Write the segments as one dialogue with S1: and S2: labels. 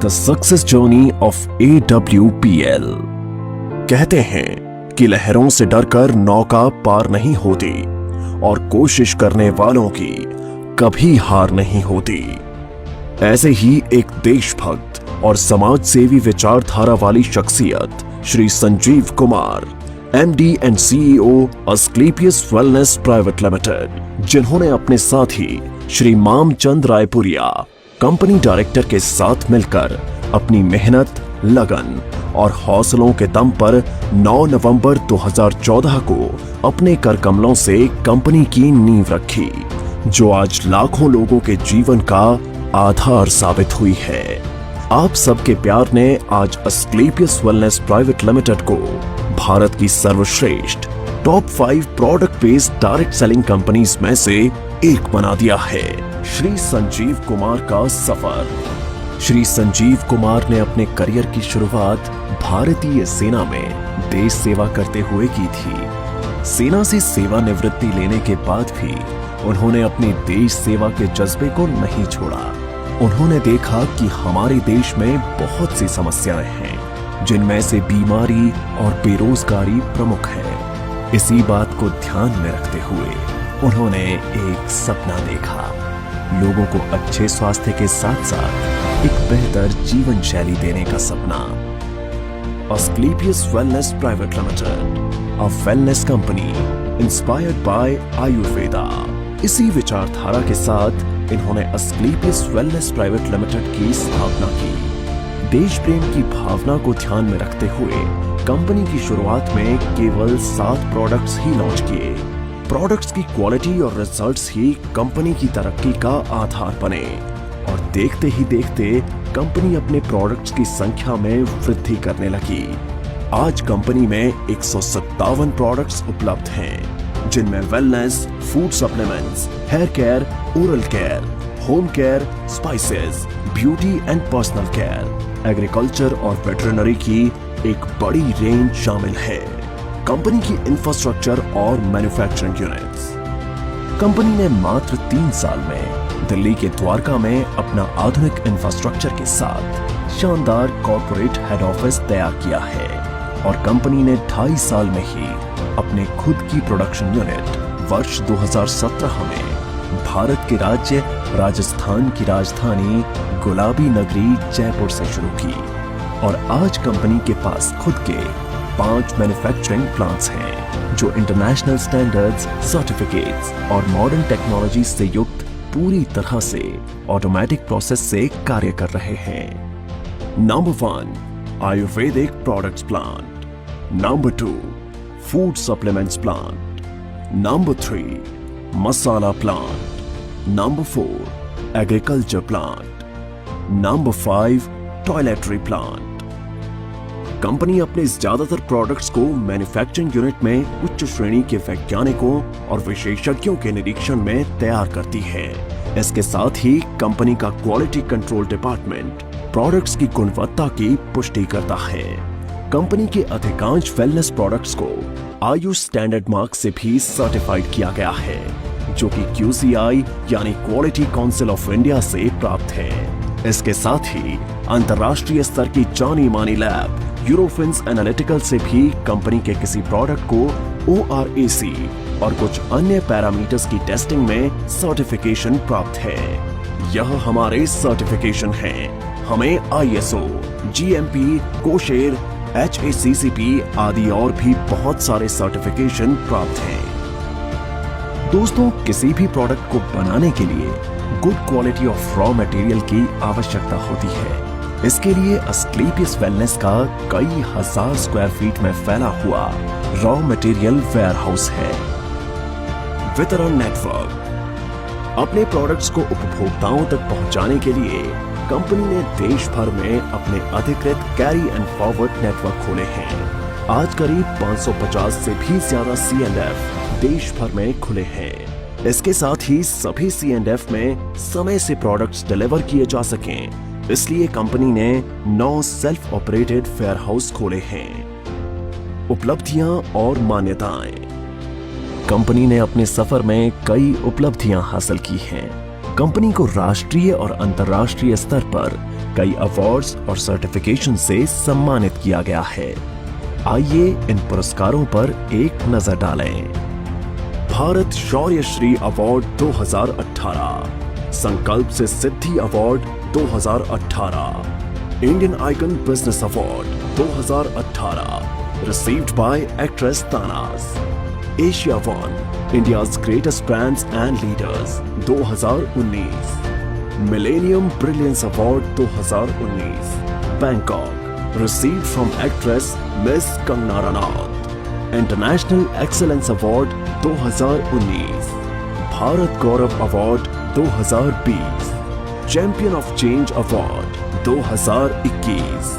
S1: The success journey of AWPL। कहते हैं कि लहरों से डरकर नौका पार नहीं होती और कोशिश करने वालों की कभी हार नहीं होती। ऐसे ही एक देशभक्त और समाज सेवी विचारधारा वाली शख्सियत Shri Sanjeev Kumar, MD and CEO Asclepius wellness private limited, जिन्होंने अपने साथी श्री मामचंद रायपुरिया, कंपनी डायरेक्टर के साथ मिलकर अपनी मेहनत, लगन और हौसलों के दम पर 9 नवंबर 2014 को अपने कर कमलों से कंपनी की नींव रखी, जो आज लाखों लोगों के जीवन का आधार साबित हुई है। आप सबके प्यार ने आज अस्क्लेपियस वेलनेस प्राइवेट लिमिटेड को भारत की सर्वश्रेष्ठ top 5 product based direct selling companies में से एक बना दिया है। श्री संजीव कुमार का सफर। श्री संजीव कुमार ने अपने करियर की शुरुआत भारतीय सेना में देश सेवा करते हुए की थी। सेना से सेवानिवृत्ति लेने के बाद भी उन्होंने अपने देश सेवा के जज्बे को नहीं छोड़ा। उन्होंने देखा कि हमारे देश में बहुत सी समस्याएं हैं, जिनमें से बीमारी और बेरोजगारी प्रमुख है। इसी बात को ध्यान में रखते हुए उन्होंने एक सपना देखा, लोगों को अच्छे स्वास्थ्य के साथ साथ एक बेहतर जीवन शैली देने का सपना। Asclepius wellness private limited, a wellness company inspired by Ayurveda. इसी विचारधारा के साथ इन्होंने अस्क्लेपियस वेलनेस प्राइवेट लिमिटेड की स्थापना की। देश प्रेम की भावना को ध्यान में रखते हुए कंपनी की शुरुआत में केवल 7 प्रोडक्ट्स ही लॉन्च किए। प्रोडक्ट्स की क्वालिटी और रिजल्ट्स ही कंपनी की तरक्की का आधार बने और देखते ही देखते कंपनी अपने प्रोडक्ट्स की संख्या में वृद्धि करने लगी। आज कंपनी में 157 प्रोडक्ट्स उपलब्ध हैं, जिनमें wellness, food supplements, hair care, oral care, home care, spices, beauty and personal care, agriculture और वेटरनरी की एक बड़ी रेंज शामिल है। कंपनी की इंफ्रास्ट्रक्चर और मैन्युफैक्चरिंग यूनिट्स। कंपनी ने मात्र 3 साल में दिल्ली के द्वारका में अपना आधुनिक इंफ्रास्ट्रक्चर के साथ शानदार कॉर्पोरेट हेड ऑफिस तैयार किया है और कंपनी ने 2.5 साल में ही अपने खुद की प्रोडक्शन यूनिट वर्ष 2017 में भारत के राज्य राजस्थान की राजधानी गुलाबी नगरी जयपुर से शुरू की और आज कंपनी के पास खुद के 5 मैन्युफैक्चरिंग प्लांट्स हैं, जो इंटरनेशनल स्टैंडर्ड्स, सर्टिफिकेट्स और मॉडर्न टेक्नोलॉजी से युक्त पूरी तरह से ऑटोमेटिक प्रोसेस से कार्य कर रहे हैं। Number 1 ayurvedic products plant, number 2 food supplements plant, number 3 masala plant, number 4 agriculture plant, number 5 toiletry plant. Company अपने ज्यादातर प्रोडक्ट्स को मैन्युफैक्चरिंग यूनिट में उच्च श्रेणी के वैज्ञानिकों और विशेषज्ञों के निरीक्षण में तैयार करती है। इसके साथ ही कंपनी का क्वालिटी कंट्रोल डिपार्टमेंट प्रोडक्ट्स की गुणवत्ता की पुष्टि करता है। कंपनी के अधिकांश वेलनेस प्रोडक्ट्स को आयुष स्टैंडर्ड मार्क से भी सर्टिफाइड किया गया है, जो कि QCI यानी क्वालिटी काउंसिल ऑफ इंडिया से प्राप्त है। इसके साथ ही अंतर्राष्ट्रीय स्तर की जानी मानी लैब यूरोफिन्स एनालिटिकल से भी कंपनी के किसी प्रोडक्ट को ORAC और कुछ अन्य पैरामीटर्स की टेस्टिंग में सर्टिफिकेशन प्राप्त है। यह हमारे सर्टिफिकेशन हैं। हमें ISO, GMP, कोशेर, HACCP आदि और भी बहुत सारे सर्टिफिकेशन प्राप्त हैं। दोस्तों, किसी भी प्रोडक्ट को बनाने के लिए good quality of raw material की आवश्यकता होती है। इसके लिए अस्क्लेपियस वेलनेस का कई हजार स्क्वायर फीट में फैला हुआ रॉ मटेरियल वेयरहाउस है। वितरण नेटवर्क। अपने प्रोडक्ट्स को उपभोक्ताओं तक पहुंचाने के लिए कंपनी ने देश भर में अपने अधिकृत कैरी एंड फॉरवर्ड नेटवर्क खोले हैं। आज करीब 550 से भी ज्यादा C&F देश भर में खुले हैं। इसके साथ ही सभी C&F में समय से प्रोडक्ट्स डिलीवर किए जा सकें, इसलिए कंपनी ने 9 सेल्फ ऑपरेटेड वेयरहाउस खोले हैं। उपलब्धियां और मान्यताएं। कंपनी ने अपने सफर में कई उपलब्धियां हासिल की हैं। कंपनी को राष्ट्रीय और अंतर्राष्ट्रीय स्तर पर कई अवार्ड्स और सर्टिफिकेशन से सम्मानित किया गया है। आइए इन पुरस्कारों पर एक नजर डालें। भारत शौर्य Shri award 2018, Sankalp Se Siddhi award 2018, Indian icon business award 2018 received by actress Tanas, Asia One, India's greatest brands and leaders 2019, Millennium Brilliance Award 2019, Bangkok, received from actress Miss Kangana Ranaut, International Excellence Award 2019, Bharat Gaurav Award 2020, Champion of Change Award 2021,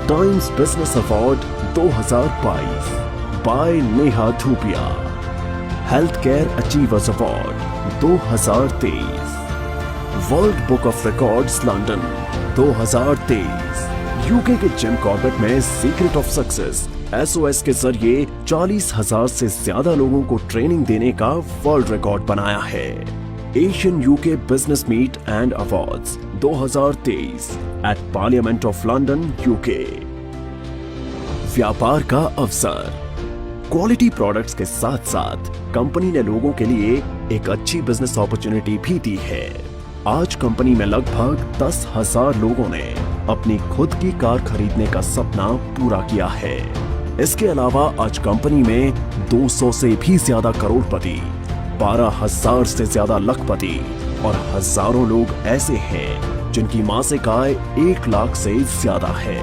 S1: Times Business Award 2022 by Neha Dhupia, Healthcare Achievers Award 2023, World Book of Records London 2023, UK के Jim Corbett में secret of success SOS के जरिए 40,000 से ज्यादा लोगों को training देने का वर्ल्ड रिकॉर्ड बनाया है। Asian UK business meet and awards 2023 at parliament of London UK. व्यापार का अवसर, क्वालिटी प्रोडक्ट्स के साथ साथ कंपनी ने लोगों के लिए एक अच्छी बिजनेस अपॉर्चुनिटी भी दी है। आज कंपनी में लगभग 10,000 लोगों ने अपनी खुद की कार खरीदने का सपना पूरा किया है। इसके अलावा आज कंपनी में 200 से भी ज्यादा करोड़पति, 12,000 से ज्यादा लखपति और हजारों लोग ऐसे हैं जिनकी मासिक आय 1 लाख से ज्यादा है।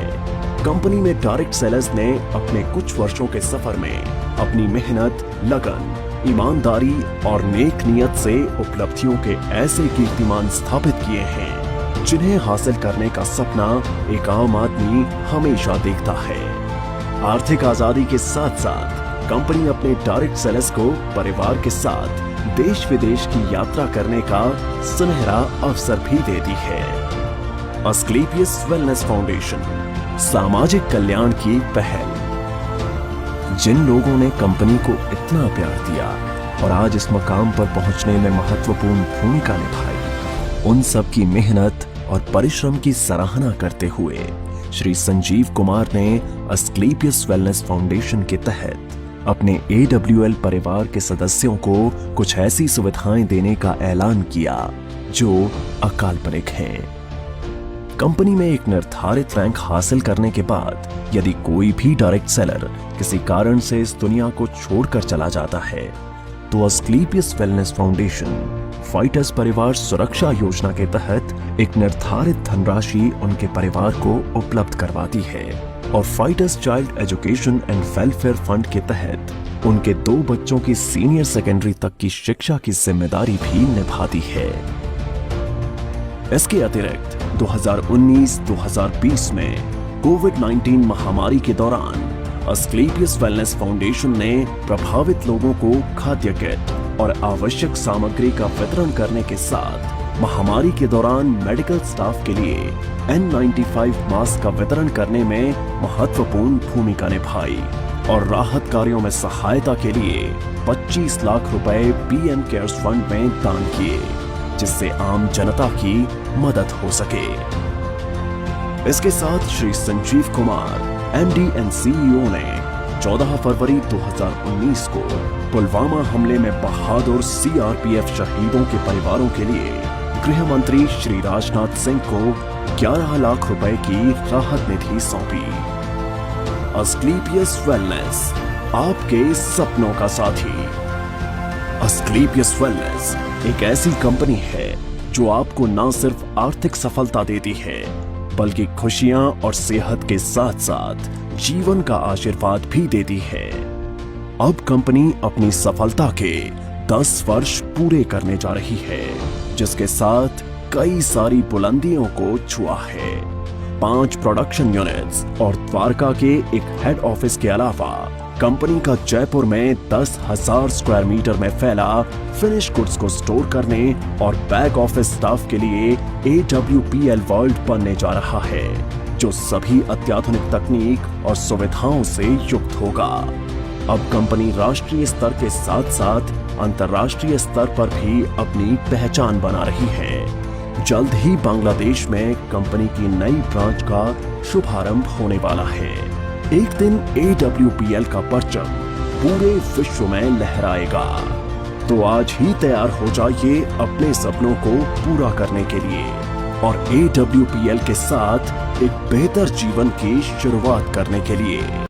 S1: कंपनी में डायरेक्ट सेलर्स ने अपने कुछ वर्षों के सफर में अपनी मेहनत, लगन, ईमानदारी और नेक नियत से उपलब्धियों के ऐसे कीर्तिमान स्थापित किए हैं जिन्हें हासिल करने का सपना एक आम आदमी हमेशा देखता है। आर्थिक आजादी के साथ साथ कंपनी अपने डायरेक्ट सेलर्स को परिवार के साथ देश विदेश की यात्रा करने का सुनहरा अवसर भी देती है। अस्क्लेपियस वेलनेस फाउंडेशन, सामाजिक कल्याण की पहल। जिन लोगों ने कंपनी को इतना प्यार दिया और आज इस मकाम पर पहुंचने में महत्वपूर्ण भूमिका निभाई, उन सब की मेहनत और परिश्रम की सराहना करते हुए श्री संजीव कुमार ने अस्क्लेपियस वेलनेस फाउंडेशन के तहत अपने AWL परिवार के सदस्यों को कुछ ऐसी सुविधाएं देने का ऐलान किया जो अकाल्पनिक हैं। कंपनी में एक निर्धारित रैंक हासिल करने के बाद यदि कोई भी डायरेक्ट सेलर किसी कारण से इस दुनिया को छोड़कर चला जाता है तो अस्क्लेपियस वेलनेस फाउंडेशन फाइटर्स परिवार सुरक्षा योजना के तहत एक निर्धारित धनराशि उनके परिवार को उपलब्ध करवाती है और fighters child education and welfare fund के तहत उनके 2 बच्चों की सीनियर सेकेंडरी तक की शिक्षा की जिम्मेदारी भी निभाती है। इसके अतिरिक्त 2019-2020 में कोविड-19 महामारी के दौरान अस्क्लेपियस वेलनेस फाउंडेशन ने प्रभावित लोगों को खाद्य किट और आवश्यक सामग्री का वितरण करने के साथ महामारी के दौरान मेडिकल स्टाफ के लिए N95 मास्क का वितरण करने में महत्वपूर्ण भूमिका निभाई और राहत कार्यों में सहायता के लिए 25 लाख रुपए PM केयर्स फंड में दान किए जिससे आम जनता की मदद हो सके। इसके साथ Shri Sanjeev Kumar MD and CEO ने 14 फरवरी 2019 को पुलवामा हमले में बहादुर CRPF शहीदों के परिवारों के लिए गृह मंत्री श्री राजनाथ सिंह को 11 लाख रुपए की राहत निधि सौंपी। अस्क्लेपियस वेलनेस, आपके सपनों का साथी। अस्क्लेपियस वेलनेस एक ऐसी कंपनी है जो आपको न सिर्फ आर्थिक सफलता देती है बल्कि खुशियां और सेहत के साथ साथ जीवन का आशीर्वाद भी देती है। अब कंपनी अपनी सफलता के 10 वर्ष पूरे करने जा रही है जिसके साथ कई सारी बुलंदियों को छुआ है। 5 प्रोडक्शन यूनिट्स और द्वारका के एक हेड ऑफिस के अलावा कंपनी का जयपुर में 10,000 स्क्वायर मीटर में फैला फिनिश गुड्स को स्टोर करने और बैक ऑफिस स्टाफ के लिए AWPL वर्ल्ड बनने जा रहा है जो सभी अत्याधुनिक तकनीक और सुविधाओं से युक्त होगा। अब कंपनी राष्ट्रीय स्तर के साथ साथ अंतर्राष्ट्रीय स्तर पर भी अपनी पहचान बना रही है जल्द ही बांग्लादेश में कंपनी की नई ब्रांच का शुभारंभ होने वाला है। एक दिन AWPL का परचम पूरे विश्व में लहराएगा। तो आज ही तैयार हो जाइए अपने सपनों को पूरा करने के लिए और AWPL के साथ एक बेहतर जीवन की शुरुआत करने के लिए।